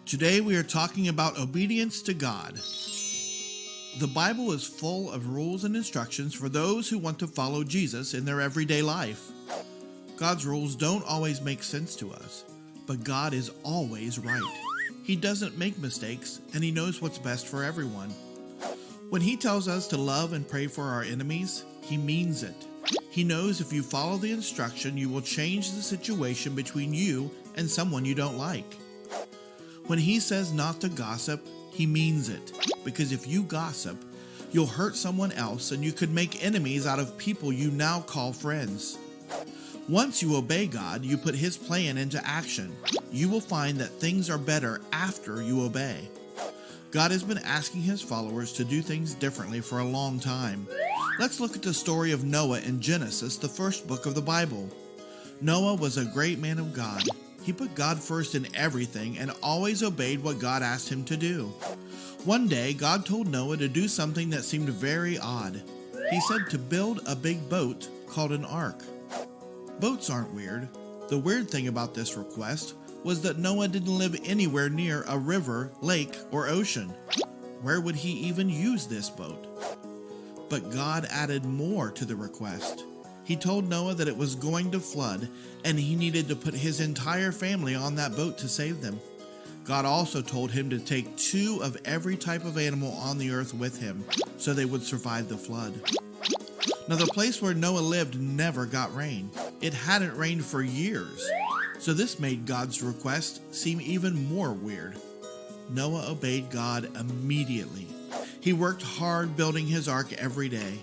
Today we are talking about obedience to God. The Bible is full of rules and instructions for those who want to follow Jesus in their everyday life. God's rules don't always make sense to us, but God is always right. He doesn't make mistakes, and He knows what's best for everyone. When He tells us to love and pray for our enemies, He means it. He knows if you follow the instruction, you will change the situation between you and someone you don't like. When He says not to gossip, He means it, because if you gossip, you'll hurt someone else and you could make enemies out of people you now call friends. Once you obey God, you put His plan into action. You will find that things are better after you obey. God has been asking His followers to do things differently for a long time. Let's look at the story of Noah in Genesis, the first book of the Bible. Noah was a great man of God. He put God first in everything and always obeyed what God asked him to do. One day, God told Noah to do something that seemed very odd. He said to build a big boat called an ark. Boats aren't weird. The weird thing about this request was that Noah didn't live anywhere near a river, lake, or ocean. Where would he even use this boat? But God added more to the request. He told Noah that it was going to flood, and he needed to put his entire family on that boat to save them. God also told him to take 2 of every type of animal on the earth with him, so they would survive the flood. Now, the place where Noah lived never got rain. It hadn't rained for years, so this made God's request seem even more weird. Noah obeyed God immediately. He worked hard building his ark every day.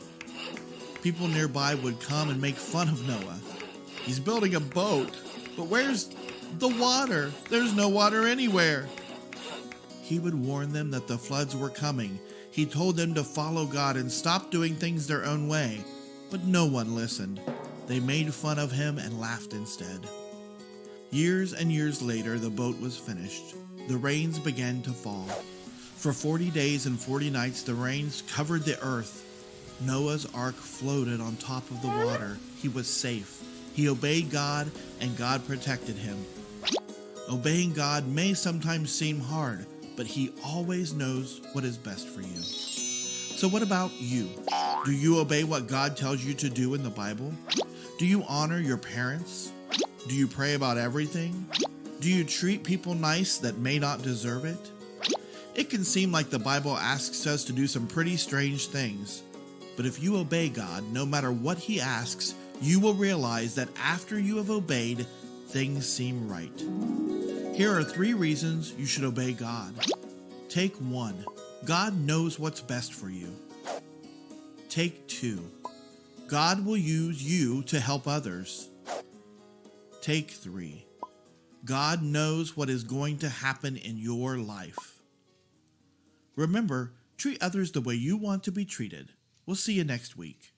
People nearby would come and make fun of Noah. He's building a boat, but where's the water? There's no water anywhere. He would warn them that the floods were coming. He told them to follow God and stop doing things their own way, but no one listened. They made fun of him and laughed instead. Years and years later, the boat was finished. The rains began to fall. For 40 days and 40 nights, the rains covered the earth. Noah's ark floated on top of the water. He was safe. He obeyed God, and God protected him. Obeying God may sometimes seem hard, but He always knows what is best for you. So what about you? Do you obey what God tells you to do in the Bible? Do you honor your parents? Do you pray about everything? Do you treat people nice that may not deserve it? It can seem like the Bible asks us to do some pretty strange things. But if you obey God, no matter what He asks, you will realize that after you have obeyed, things seem right. Here are 3 reasons you should obey God. Take 1. God knows what's best for you. Take 2. God will use you to help others. Take 3. God knows what is going to happen in your life. Remember, treat others the way you want to be treated. We'll see you next week.